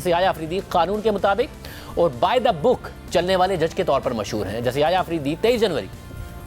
जैसे याह्या अफरीदी कानून के मुताबिक और बाय द बुक चलने वाले जज के तौर पर मशहूर हैं। जैसे याह्या अफरीदी 23 जनवरी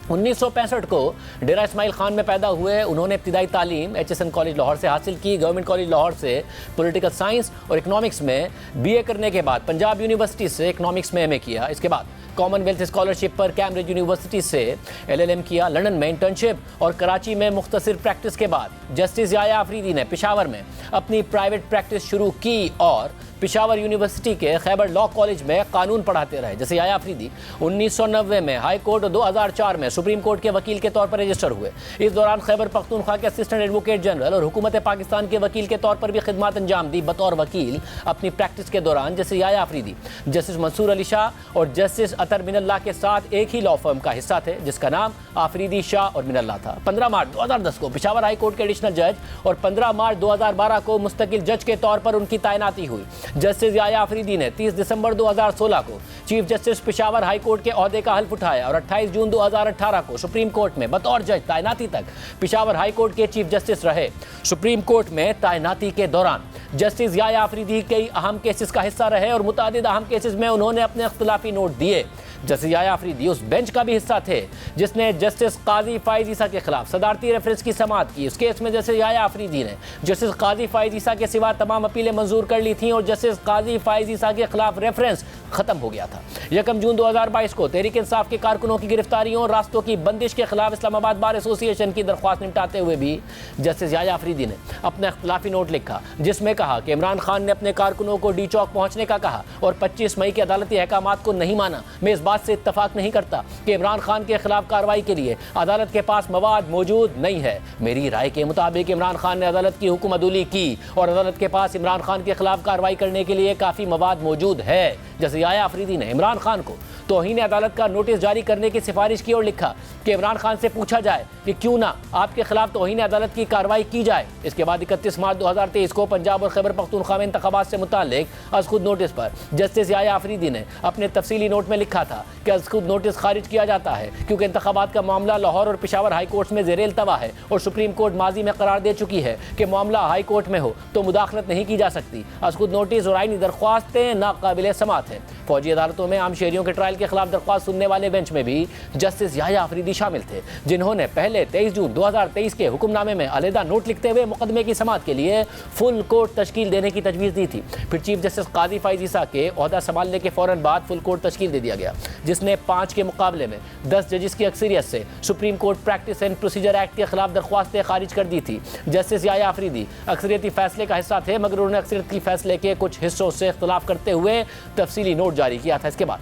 1965 को डेरा इस्माइल खान में पैदा हुए। उन्होंने इब्तिदाई तालीम HSN कॉलेज लाहौर से हासिल की। गवर्नमेंट कॉलेज लाहौर से पॉलिटिकल साइंस और इकनॉमिक्स में BA करने के बाद पंजाब यूनिवर्सिटी से इकनॉमिक्स में MA किया। इसके बाद कॉमनवेल्थ स्कॉलरशिप पर कैम्ब्रिज यूनिवर्सिटी से LLM किया। लंदन में इंटर्नशिप और कराची में मुख्तसर प्रैक्टिस के बाद जस्टिस याह्या अफरीदी ने पेशावर में अपनी प्राइवेट प्रैक्टिस शुरू की और पेशावर यूनिवर्सिटी के खैबर लॉ कॉलेज में कानून पढ़ाते रहे। जैसे याह्या अफरीदी 1990 में हाई कोर्ट और 2004 में सुप्रीम कोर्ट के वकील के तौर पर रजिस्टर हुए। इस दौरान खैबर पख्तूनख्वा के असिस्टेंट एडवोकेट जनरल और हुकूमत पाकिस्तान के वकील के तौर पर भी खिदमत अंजाम दी। बतौर वकील अपनी प्रैक्टिस के दौरान जैसे याह्या अफरीदी जस्टिस मंसूर अली शाह और जस्टिस अतर मिनल्लाह के साथ एक ही लॉ फर्म का हिस्सा थे जिसका नाम आफरीदी शाह और मिनल्लाह था। 15 मार्च 2010 को पेशावर हाई कोर्ट के एडिशनल जज और 15 मार्च 2012 को मुस्तकिल जज के तौर पर उनकी तैनाती हुई। जस्टिस याह्या अफरीदी ने 30 दिसंबर 2016 को chief justice Peshawar high court के ओहदे का हल्फ उठाया और 28 जून 2018 को सुप्रीम कोर्ट में बतौर जज तैनाती तक पेशावर हाई कोर्ट के चीफ जस्टिस रहे। सुप्रीम कोर्ट में तैनाती के दौरान जस्टिस याह्या अफरीदी कई अहम केसेस का हिस्सा रहे और मुतादिद अहम केसेस में उन्होंने अपने इख्तिलाफी नोट दिए। जस्टिस याह्या अफरीदी उस बेंच का भी हिस्सा थे जिसने जस्टिस काजी फाइज ईसा के खिलाफ सदारती रेफरेंस की समाअत की। उस केस में जस्टिस याह्या अफरीदी ने जस्टिस काजी फाइज ईसा के सिवा तमाम अपीलें मंजूर कर ली थीं और जस्टिस काजी फाइज ईसा के खिलाफ रेफरेंस खत्म हो गया था। 1 जून 2022 को तहरीक इंसाफ के कारकुनों की गिरफ्तारियों और रास्तों की बंदिश के खिलाफ इस्लामाबाद बार एसोसिएशन की दरख्वास्त निपटाते हुए भी जस्टिस याह्या अफरीदी ने अपना इख्तिलाफी नोट लिखा जिसमें कहा कि इमरान खान ने अपने कारकुनों को डी चौक पहुंचने का कहा और 25 मई के अदालती अहकामात को नहीं माना। मैं इस बात से इत्तफाक नहीं करता कि इमरान खान के खिलाफ कार्रवाई के लिए अदालत के पास मवाद मौजूद नहीं है। मेरी राय के मुताबिक इमरान खान ने अदालत की हुक्म अदूली की और अदालत के पास इमरान खान के खिलाफ कार्रवाई करने के लिए काफ़ी मवाद मौजूद है। जैसे याह्या अफरीदी ने इमरान खान को तौहीन अदालत का नोटिस जारी करने की सिफारिश की और लिखा कि इमरान खान से पूछा जाए कि क्यों ना आपके खिलाफ तौहीन अदालत की कार्रवाई की जाए। इसके बाद 31 मार्च 2023 को पंजाब और खैबर पख्तूनख्वा में इंतखाबात से मुताल्लिक अज़ खुद नोटिस पर जस्टिस याह्या अफरीदी ने अपने तफसीली नोट में लिखा था कि अज़ खुद नोटिस खारिज किया जाता है क्योंकि इंतखाबात का मामला लाहौर और पेशावर हाई कोर्ट में ज़ेर इल्तवा है और सुप्रीम कोर्ट माजी में करार दे चुकी है कि मामला हाई कोर्ट में हो तो मुदाखलत नहीं की जा सकती। अज़ खुद नोटिस और आईनी दरख्वास्तें नाकाबिल समाअत हैं। फौजी अदालतों में आम शहरियों के ट्रायल के खिलाफ दरख्वास्त सुनने वाले बेंच में भी जस्टिस याह्या अफरीदी शामिल थे जिन्होंने पहले 23 जून 2023 के हुक्मनामे में अलहदा नोट लिखते हुए मुकदमे की समाअत के लिए फुल कोर्ट तश्कील देने की तजवीज़ दी थी। फिर चीफ जस्टिस काजी फाइज ईसा के ओहदा संभालने के फ़ौरन बाद फुल कोर्ट तश्कील दे दिया गया जिसने 5 के मुकाबले में 10 जजिस की अक्सरियत से supreme court practice and procedure act के खिलाफ दरख्वास्तें खारिज कर दी थी। जस्टिस याह्या अफरीदी अक्सरियती फैसले का हिस्सा थे मगर उन्होंने अक्सरियती फैसले के कुछ हिस्सों से इख्तिलाफ करते हुए तफसीली नोट जारी किया था। इसके बाद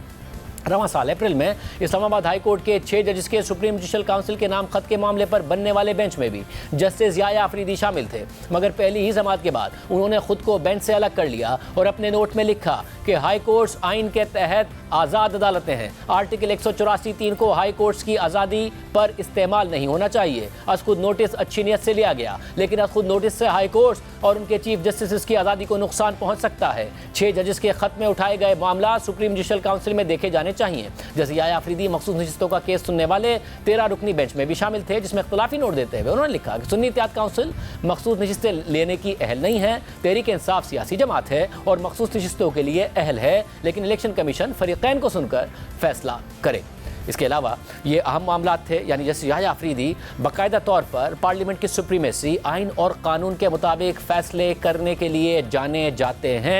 रवां साल अप्रैल में इस्लामाबाद हाई कोर्ट के 6 जजेस के सुप्रीम जुडिशल काउंसिल के नाम खत के मामले पर बनने वाले बेंच में भी जस्टिस याह्या अफरीदी शामिल थे मगर पहली ही समाअत के बाद उन्होंने खुद को बेंच से अलग कर लिया और अपने नोट में लिखा कि हाई कोर्ट्स आइन के तहत आज़ाद अदालतें हैं। आर्टिकल 184(3) को हाई कोर्ट्स की आज़ादी पर इस्तेमाल नहीं होना चाहिए। अज़ खुद नोटिस अच्छी नीयत से लिया गया लेकिन अज़ खुद नोटिस से हाई कोर्ट्स और उनके चीफ जस्टिस की आज़ादी को नुकसान पहुंच सकता है। 6 जजेस के खत में उठाए गए मामला सुप्रीम जुडिशल काउंसिल में देखे जाने चाहिए। जैसे याह्या अफरीदी मखसूस नशिस्तों का केस सुनने वाले 13 रुकनी बेंच में भी शामिल थे जिसमें इख्तिलाफी नोट देते हुए उन्होंने लिखा कि सुन्नी इत्तेहाद काउंसिल मखसूस नशिस्तें लेने की अहल नहीं है। तहरीक इंसाफ सियासी जमात है और मखसूस नशिस्तों के लिए अहल है लेकिन इलेक्शन कमीशन फरीकैन को सुनकर फैसला करे। इसके अलावा ये अहम मामला थे यानी जैसे याह्या अफरीदी बाकायदा तौर पर पार्लियामेंट की सुप्रीमेसी आइन और कानून के मुताबिक फैसले करने के लिए जाने जाते हैं।